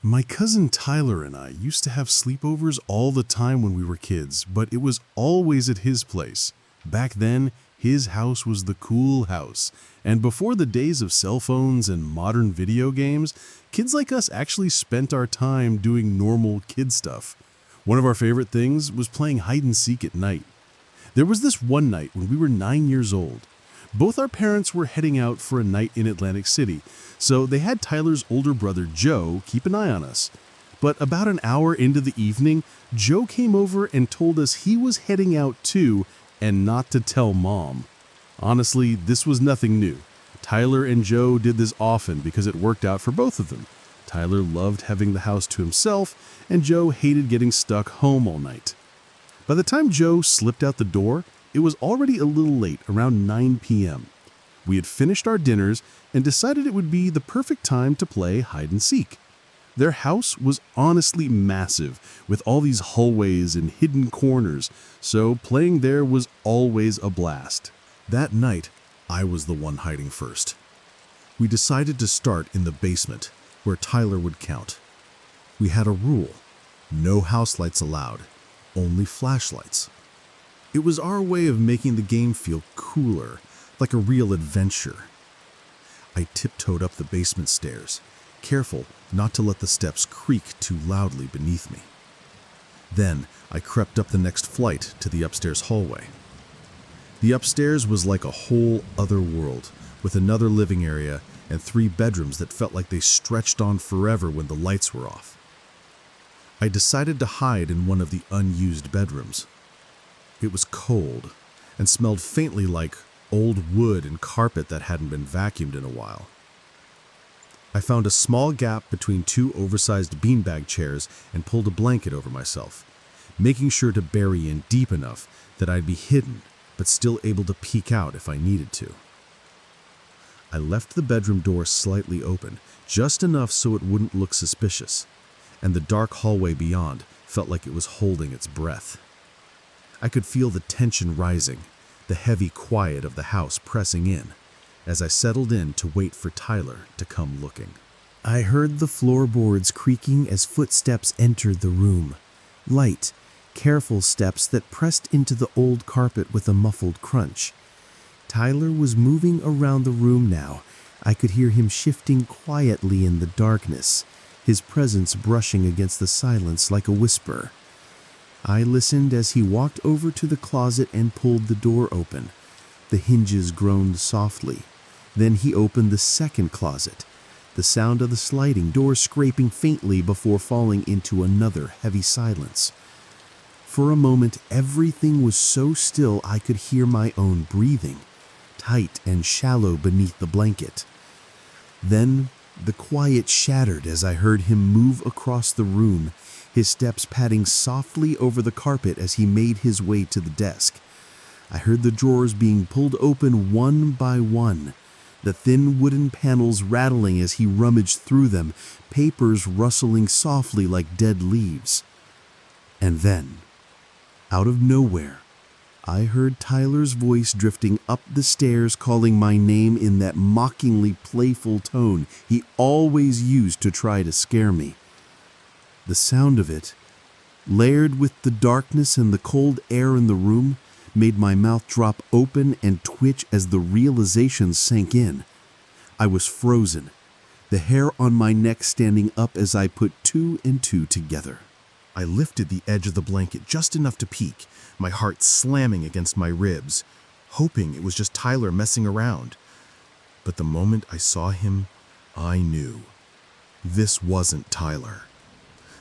My cousin Tyler and I used to have sleepovers all the time when we were kids, but it was always at his place. Back then, his house was the cool house, and before the days of cell phones and modern video games, kids like us actually spent our time doing normal kid stuff. One of our favorite things was playing hide and seek at night. There was this one night when we were 9 years old. Both our parents were heading out for a night in Atlantic City, so they had Tyler's older brother Joe keep an eye on us. But about an hour into the evening, Joe came over and told us he was heading out too and not to tell Mom. Honestly, this was nothing new. Tyler and Joe did this often because it worked out for both of them. Tyler loved having the house to himself, and Joe hated getting stuck home all night. By the time Joe slipped out the door, it was already a little late, around 9 p.m. We had finished our dinners and decided it would be the perfect time to play hide and seek. Their house was honestly massive, with all these hallways and hidden corners, so playing there was always a blast. That night, I was the one hiding first. We decided to start in the basement, where Tyler would count. We had a rule: no house lights allowed, only flashlights. It was our way of making the game feel cooler, like a real adventure. I tiptoed up the basement stairs, careful not to let the steps creak too loudly beneath me. Then I crept up the next flight to the upstairs hallway. The upstairs was like a whole other world, with another living area and 3 bedrooms that felt like they stretched on forever when the lights were off. I decided to hide in one of the unused bedrooms. It was cold and smelled faintly like old wood and carpet that hadn't been vacuumed in a while. I found a small gap between 2 oversized beanbag chairs and pulled a blanket over myself, making sure to bury in deep enough that I'd be hidden but still able to peek out if I needed to. I left the bedroom door slightly open, just enough so it wouldn't look suspicious, and the dark hallway beyond felt like it was holding its breath. I could feel the tension rising, the heavy quiet of the house pressing in, as I settled in to wait for Tyler to come looking. I heard the floorboards creaking as footsteps entered the room. Light, careful steps that pressed into the old carpet with a muffled crunch. Tyler was moving around the room now. I could hear him shifting quietly in the darkness, his presence brushing against the silence like a whisper. I listened as he walked over to the closet and pulled the door open. The hinges groaned softly. Then he opened the second closet, the sound of the sliding door scraping faintly before falling into another heavy silence. For a moment, everything was so still I could hear my own breathing, tight and shallow beneath the blanket. Then the quiet shattered as I heard him move across the room, his steps padding softly over the carpet as he made his way to the desk. I heard the drawers being pulled open one by one, the thin wooden panels rattling as he rummaged through them, papers rustling softly like dead leaves. And then, out of nowhere, I heard Tyler's voice drifting up the stairs, calling my name in that mockingly playful tone he always used to try to scare me. The sound of it, layered with the darkness and the cold air in the room, made my mouth drop open and twitch as the realization sank in. I was frozen, the hair on my neck standing up as I put 2 and 2 together. I lifted the edge of the blanket just enough to peek, my heart slamming against my ribs, hoping it was just Tyler messing around. But the moment I saw him, I knew. This wasn't Tyler.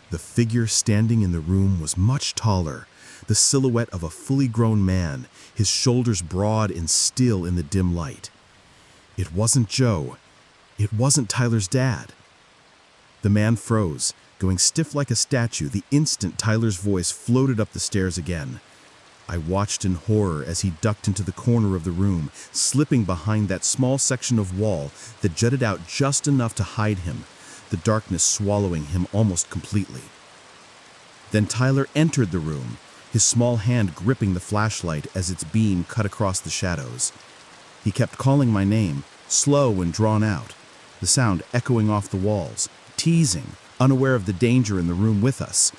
The figure standing in the room was much taller, the silhouette of a fully grown man, his shoulders broad and still in the dim light. It wasn't Joe. It wasn't Tyler's dad. The man froze, going stiff like a statue the instant Tyler's voice floated up the stairs again. I watched in horror as he ducked into the corner of the room, slipping behind that small section of wall that jutted out just enough to hide him, the darkness swallowing him almost completely. Then Tyler entered the room, his small hand gripping the flashlight as its beam cut across the shadows. He kept calling my name, slow and drawn out, the sound echoing off the walls, teasing, unaware of the danger in the room with us.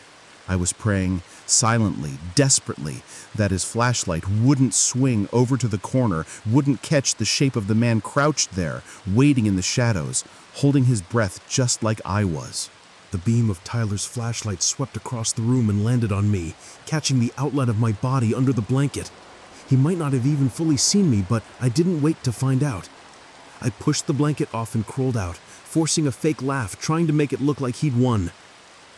I was praying, silently, desperately, that his flashlight wouldn't swing over to the corner, wouldn't catch the shape of the man crouched there, waiting in the shadows, holding his breath just like I was. The beam of Tyler's flashlight swept across the room and landed on me, catching the outline of my body under the blanket. He might not have even fully seen me, but I didn't wait to find out. I pushed the blanket off and crawled out, forcing a fake laugh, trying to make it look like he'd won.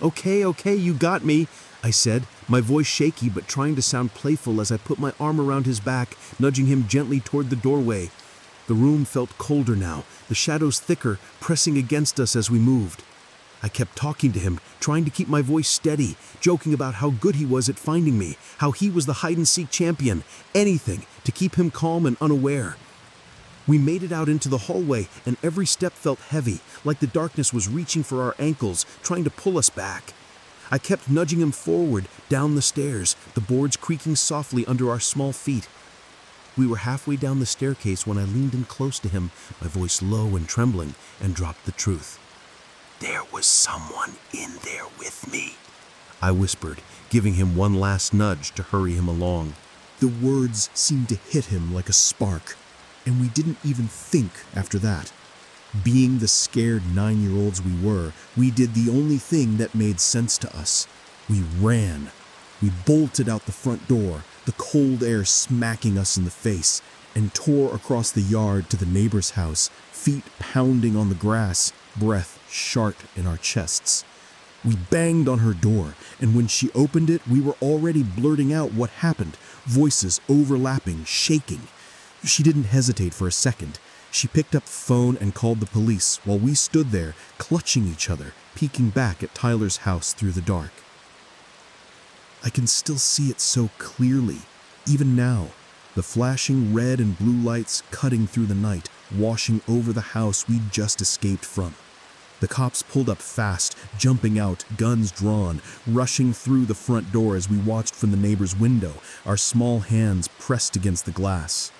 Okay, you got me," I said, my voice shaky but trying to sound playful as I put my arm around his back, nudging him gently toward the doorway. The room felt colder now, the shadows thicker, pressing against us as we moved. I kept talking to him, trying to keep my voice steady, joking about how good he was at finding me, how he was the hide-and-seek champion, anything to keep him calm and unaware. We made it out into the hallway, and every step felt heavy, like the darkness was reaching for our ankles, trying to pull us back. I kept nudging him forward, down the stairs, the boards creaking softly under our small feet. We were halfway down the staircase when I leaned in close to him, my voice low and trembling, and dropped the truth. "There was someone in there with me," I whispered, giving him one last nudge to hurry him along. The words seemed to hit him like a spark, and we didn't even think after that. Being the scared 9-year-olds we were, we did the only thing that made sense to us. We ran. We bolted out the front door, the cold air smacking us in the face, and tore across the yard to the neighbor's house, feet pounding on the grass, breath sharp in our chests. We banged on her door, and when she opened it, we were already blurting out what happened, voices overlapping, shaking. She didn't hesitate for a second. She picked up the phone and called the police while we stood there, clutching each other, peeking back at Tyler's house through the dark. I can still see it so clearly, even now, the flashing red and blue lights cutting through the night, washing over the house we'd just escaped from. The cops pulled up fast, jumping out, guns drawn, rushing through the front door as we watched from the neighbor's window, our small hands pressed against the glass.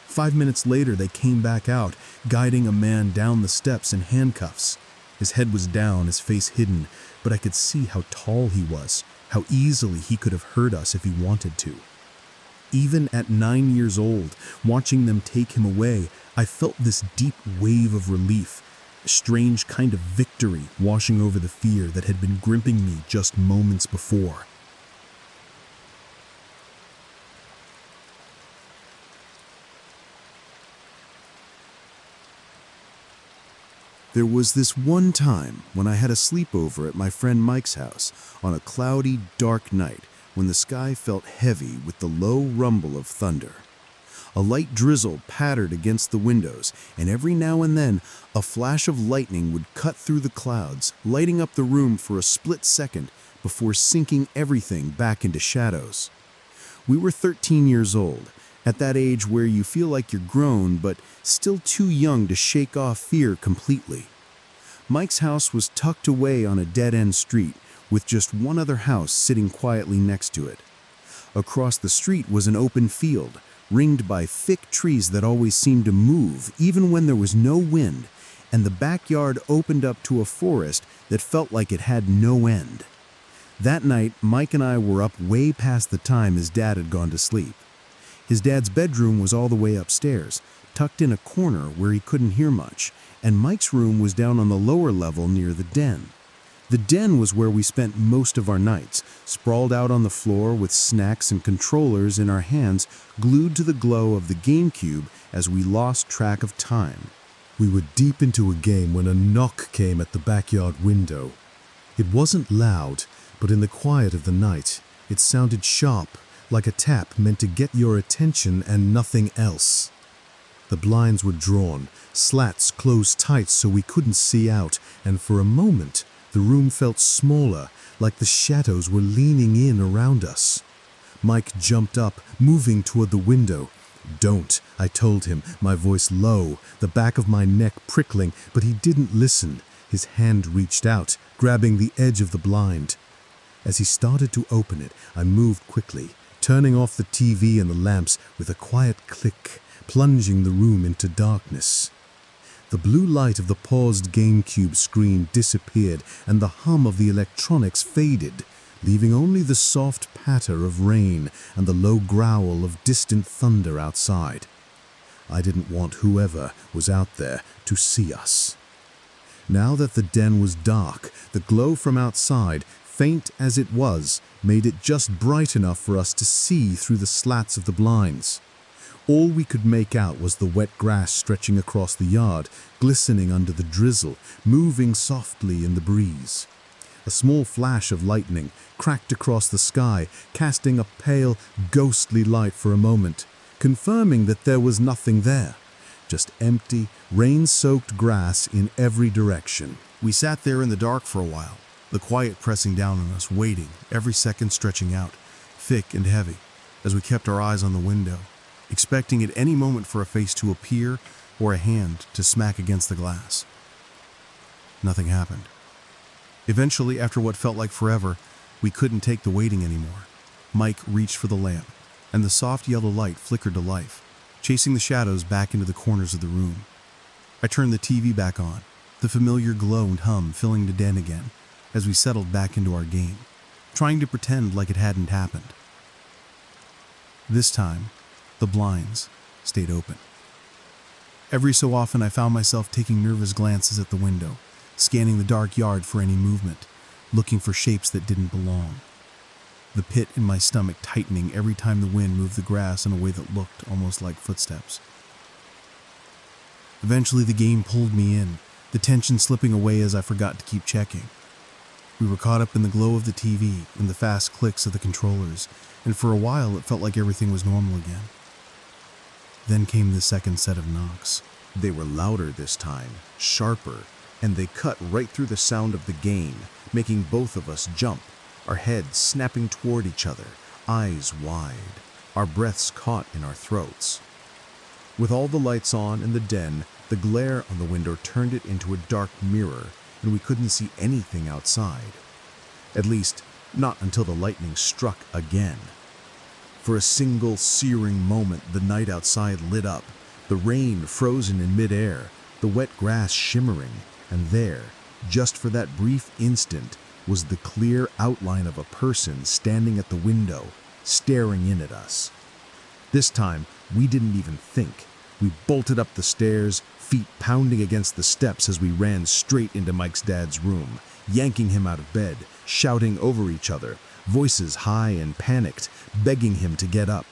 5 minutes later, they came back out, guiding a man down the steps in handcuffs. His head was down, his face hidden, but I could see how tall he was, how easily he could have hurt us if he wanted to. Even at 9 years old, watching them take him away, I felt this deep wave of relief, a strange kind of victory washing over the fear that had been gripping me just moments before. There was this one time when I had a sleepover at my friend Mike's house on a cloudy, dark night when the sky felt heavy with the low rumble of thunder. A light drizzle pattered against the windows, and every now and then a flash of lightning would cut through the clouds, lighting up the room for a split second before sinking everything back into shadows. We were 13 years old, at that age where you feel like you're grown but still too young to shake off fear completely. Mike's house was tucked away on a dead-end street with just one other house sitting quietly next to it. Across the street was an open field, ringed by thick trees that always seemed to move even when there was no wind, and the backyard opened up to a forest that felt like it had no end. That night, Mike and I were up way past the time his dad had gone to sleep. His dad's bedroom was all the way upstairs, tucked in a corner where he couldn't hear much, and Mike's room was down on the lower level near the den. The den was where we spent most of our nights, sprawled out on the floor with snacks and controllers in our hands, glued to the glow of the GameCube as we lost track of time. We were deep into a game when a knock came at the backyard window. It wasn't loud, but in the quiet of the night, it sounded sharp, like a tap meant to get your attention and nothing else. The blinds were drawn, slats closed tight so we couldn't see out, and for a moment, the room felt smaller, like the shadows were leaning in around us. Mike jumped up, moving toward the window. "Don't," I told him, my voice low, the back of my neck prickling, but he didn't listen. His hand reached out, grabbing the edge of the blind. As he started to open it, I moved quickly, turning off the TV and the lamps with a quiet click, plunging the room into darkness. The blue light of the paused GameCube screen disappeared and the hum of the electronics faded, leaving only the soft patter of rain and the low growl of distant thunder outside. I didn't want whoever was out there to see us. Now that the den was dark, the glow from outside, faint as it was, made it just bright enough for us to see through the slats of the blinds. All we could make out was the wet grass stretching across the yard, glistening under the drizzle, moving softly in the breeze. A small flash of lightning cracked across the sky, casting a pale, ghostly light for a moment, confirming that there was nothing there. Just empty, rain-soaked grass in every direction. We sat there in the dark for a while, the quiet pressing down on us, waiting, every second stretching out, thick and heavy, as we kept our eyes on the window, expecting at any moment for a face to appear or a hand to smack against the glass. Nothing happened. Eventually, after what felt like forever, we couldn't take the waiting anymore. Mike reached for the lamp, and the soft yellow light flickered to life, chasing the shadows back into the corners of the room. I turned the TV back on, the familiar glow and hum filling the den again, as we settled back into our game, trying to pretend like it hadn't happened. This time, the blinds stayed open. Every so often I found myself taking nervous glances at the window, scanning the dark yard for any movement, looking for shapes that didn't belong. The pit in my stomach tightening every time the wind moved the grass in a way that looked almost like footsteps. Eventually the game pulled me in, the tension slipping away as I forgot to keep checking. We were caught up in the glow of the TV and the fast clicks of the controllers, and for a while it felt like everything was normal again. Then came the second set of knocks. They were louder this time, sharper, and they cut right through the sound of the game, making both of us jump, our heads snapping toward each other, eyes wide, our breaths caught in our throats. With all the lights on in the den, the glare on the window turned it into a dark mirror, and we couldn't see anything outside. At least, not until the lightning struck again. For a single searing moment, the night outside lit up, the rain frozen in midair, the wet grass shimmering, and there, just for that brief instant, was the clear outline of a person standing at the window, staring in at us. This time, we didn't even think. We bolted up the stairs, feet pounding against the steps as we ran straight into Mike's dad's room, yanking him out of bed, shouting over each other, voices high and panicked, begging him to get up.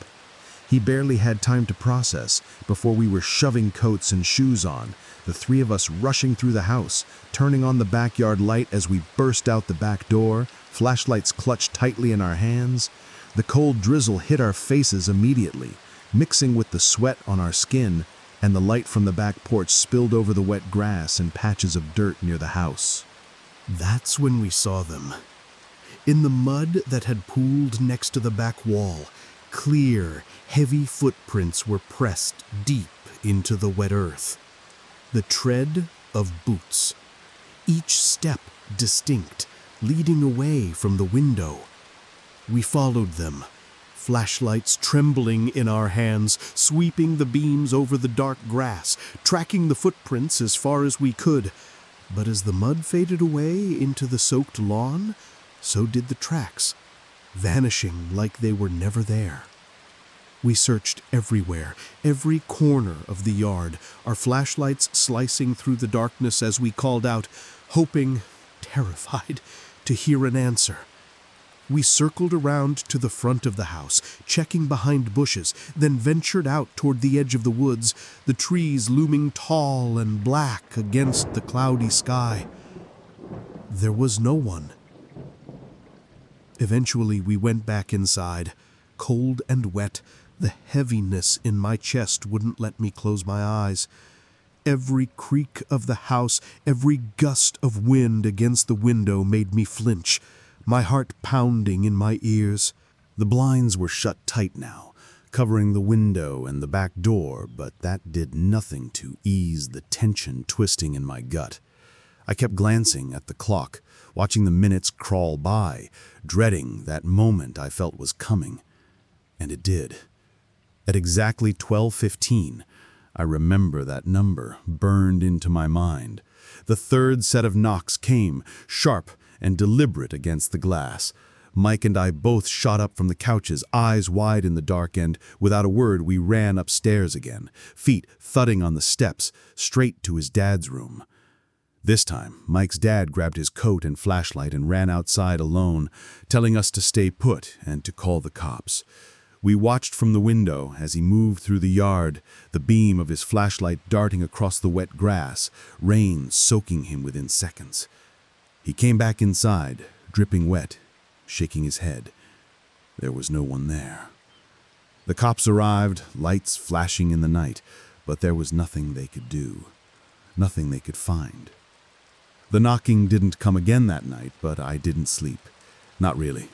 He barely had time to process before we were shoving coats and shoes on, the three of us rushing through the house, turning on the backyard light as we burst out the back door, flashlights clutched tightly in our hands. The cold drizzle hit our faces immediately, mixing with the sweat on our skin, and the light from the back porch spilled over the wet grass and patches of dirt near the house. That's when we saw them. In the mud that had pooled next to the back wall, clear, heavy footprints were pressed deep into the wet earth. The tread of boots, each step distinct, leading away from the window. We followed them, flashlights trembling in our hands, sweeping the beams over the dark grass, tracking the footprints as far as we could. But as the mud faded away into the soaked lawn, so did the tracks, vanishing like they were never there. We searched everywhere, every corner of the yard, our flashlights slicing through the darkness as we called out, hoping, terrified, to hear an answer. We circled around to the front of the house, checking behind bushes, then ventured out toward the edge of the woods, the trees looming tall and black against the cloudy sky. There was no one. Eventually, we went back inside, cold and wet. The heaviness in my chest wouldn't let me close my eyes. Every creak of the house, every gust of wind against the window made me flinch, my heart pounding in my ears. The blinds were shut tight now, covering the window and the back door, but that did nothing to ease the tension twisting in my gut. I kept glancing at the clock, watching the minutes crawl by, dreading that moment I felt was coming. And it did. At exactly 12:15, I remember that number burned into my mind. The third set of knocks came, sharp and deliberate against the glass. Mike and I both shot up from the couches, eyes wide in the dark, and, without a word, we ran upstairs again, feet thudding on the steps, straight to his dad's room. This time, Mike's dad grabbed his coat and flashlight and ran outside alone, telling us to stay put and to call the cops. We watched from the window as he moved through the yard, the beam of his flashlight darting across the wet grass, rain soaking him within seconds. He came back inside, dripping wet, shaking his head. There was no one there. The cops arrived, lights flashing in the night, but there was nothing they could do, nothing they could find. The knocking didn't come again that night, but I didn't sleep. Not really.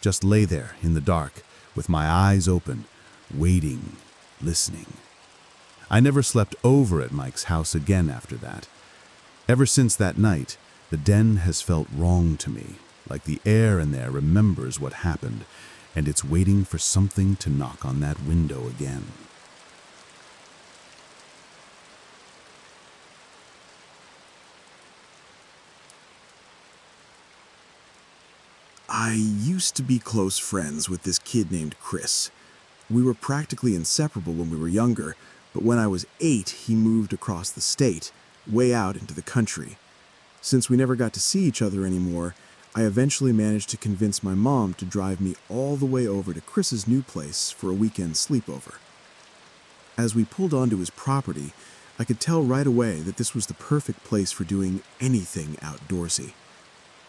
Just lay there in the dark, with my eyes open, waiting, listening. I never slept over at Mike's house again after that. Ever since that night, the den has felt wrong to me, like the air in there remembers what happened, and it's waiting for something to knock on that window again. I used to be close friends with this kid named Chris. We were practically inseparable when we were younger, but when I was 8, he moved across the state, way out into the country. Since we never got to see each other anymore, I eventually managed to convince my mom to drive me all the way over to Chris's new place for a weekend sleepover. As we pulled onto his property, I could tell right away that this was the perfect place for doing anything outdoorsy.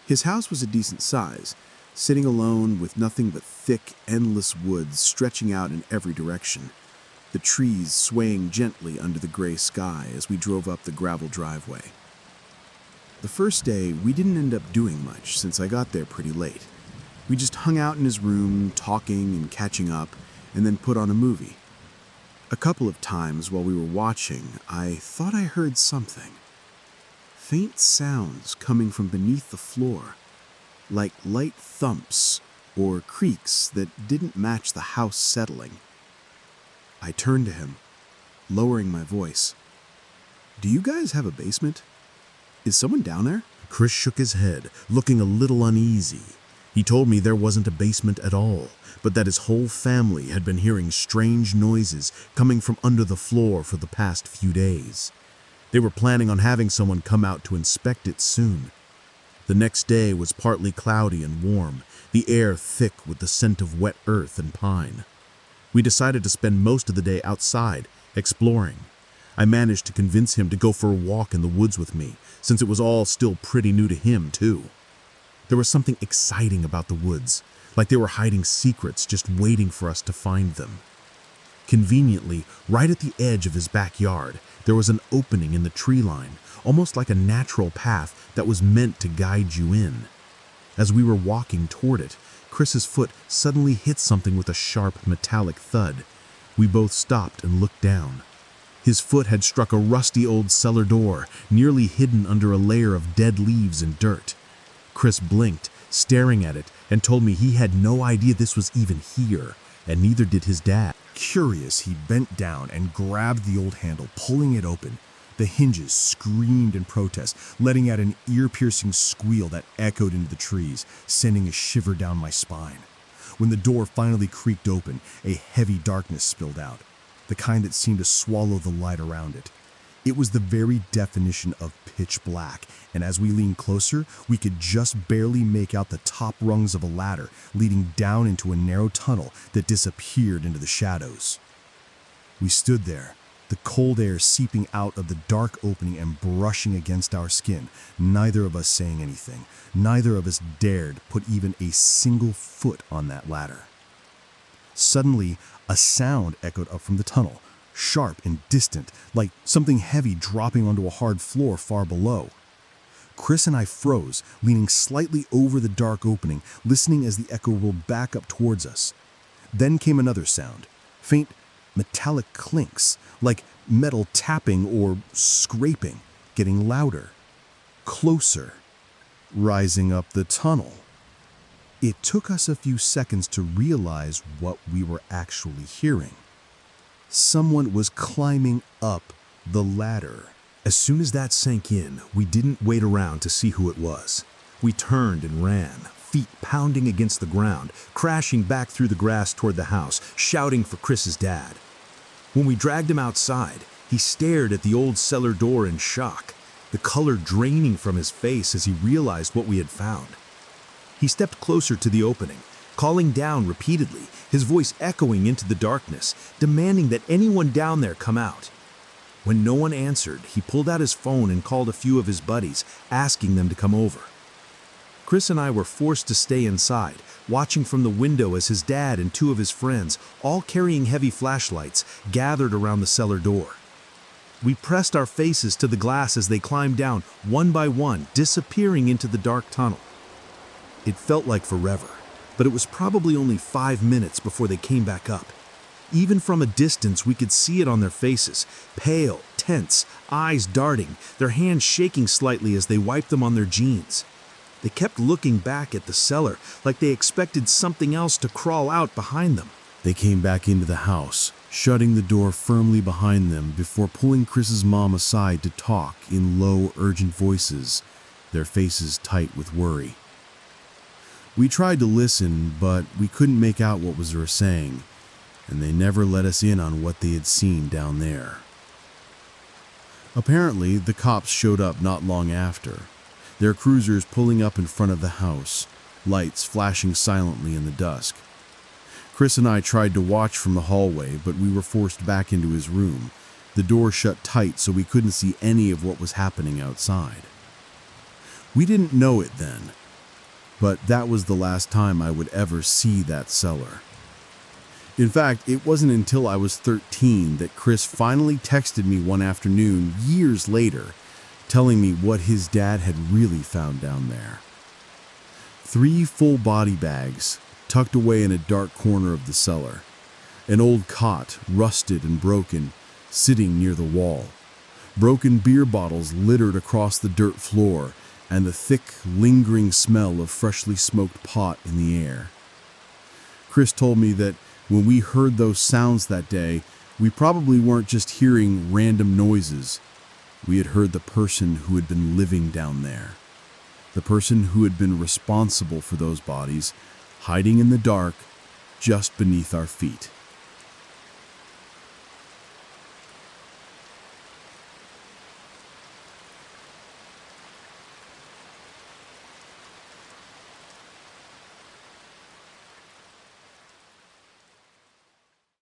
His house was a decent size, sitting alone with nothing but thick, endless woods stretching out in every direction, the trees swaying gently under the gray sky as we drove up the gravel driveway. The first day, we didn't end up doing much since I got there pretty late. We just hung out in his room, talking and catching up, and then put on a movie. A couple of times while we were watching, I thought I heard something. Faint sounds coming from beneath the floor, like light thumps or creaks that didn't match the house settling. I turned to him, lowering my voice. "Do you guys have a basement? Is someone down there?" Chris shook his head, looking a little uneasy. He told me there wasn't a basement at all, but that his whole family had been hearing strange noises coming from under the floor for the past few days. They were planning on having someone come out to inspect it soon. The next day was partly cloudy and warm, the air thick with the scent of wet earth and pine. We decided to spend most of the day outside, exploring. I managed to convince him to go for a walk in the woods with me, since it was all still pretty new to him, too. There was something exciting about the woods, like they were hiding secrets just waiting for us to find them. Conveniently, right at the edge of his backyard, there was an opening in the tree line, almost like a natural path that was meant to guide you in. As we were walking toward it, Chris's foot suddenly hit something with a sharp metallic thud. We both stopped and looked down. His foot had struck a rusty old cellar door, nearly hidden under a layer of dead leaves and dirt. Chris blinked, staring at it, and told me he had no idea this was even here, and neither did his dad. Curious, he bent down and grabbed the old handle, pulling it open. The hinges screamed in protest, letting out an ear-piercing squeal that echoed into the trees, sending a shiver down my spine. When the door finally creaked open, a heavy darkness spilled out, the kind that seemed to swallow the light around it. It was the very definition of pitch black, and as we leaned closer, we could just barely make out the top rungs of a ladder leading down into a narrow tunnel that disappeared into the shadows. We stood there, the cold air seeping out of the dark opening and brushing against our skin, neither of us saying anything. Neither of us dared put even a single foot on that ladder. Suddenly, a sound echoed up from the tunnel, sharp and distant, like something heavy dropping onto a hard floor far below. Chris and I froze, leaning slightly over the dark opening, listening as the echo rolled back up towards us. Then came another sound, faint metallic clinks, like metal tapping or scraping, getting louder, closer, rising up the tunnel. It took us a few seconds to realize what we were actually hearing. Someone was climbing up the ladder. As soon as that sank in, we didn't wait around to see who it was. We turned and ran, feet pounding against the ground, crashing back through the grass toward the house, shouting for Chris's dad. When we dragged him outside, he stared at the old cellar door in shock, the color draining from his face as he realized what we had found. He stepped closer to the opening, calling down repeatedly, his voice echoing into the darkness, demanding that anyone down there come out. When no one answered, he pulled out his phone and called a few of his buddies, asking them to come over. Chris and I were forced to stay inside, watching from the window as his dad and two of his friends, all carrying heavy flashlights, gathered around the cellar door. We pressed our faces to the glass as they climbed down, one by one, disappearing into the dark tunnel. It felt like forever, but it was probably only 5 minutes before they came back up. Even from a distance, we could see it on their faces, pale, tense, eyes darting, their hands shaking slightly as they wiped them on their jeans. They kept looking back at the cellar, like they expected something else to crawl out behind them. They came back into the house, shutting the door firmly behind them before pulling Chris's mom aside to talk in low, urgent voices, their faces tight with worry. We tried to listen, but we couldn't make out what they were saying, and they never let us in on what they had seen down there. Apparently, the cops showed up not long after, their cruisers pulling up in front of the house, lights flashing silently in the dusk. Chris and I tried to watch from the hallway, but we were forced back into his room, the door shut tight so we couldn't see any of what was happening outside. We didn't know it then, but that was the last time I would ever see that cellar. In fact, it wasn't until I was 13 that Chris finally texted me one afternoon, years later, telling me what his dad had really found down there. 3 full body bags, tucked away in a dark corner of the cellar. An old cot, rusted and broken, sitting near the wall. Broken beer bottles littered across the dirt floor, and the thick, lingering smell of freshly smoked pot in the air. Chris told me that when we heard those sounds that day, we probably weren't just hearing random noises. We had heard the person who had been living down there. The person who had been responsible for those bodies, hiding in the dark just beneath our feet.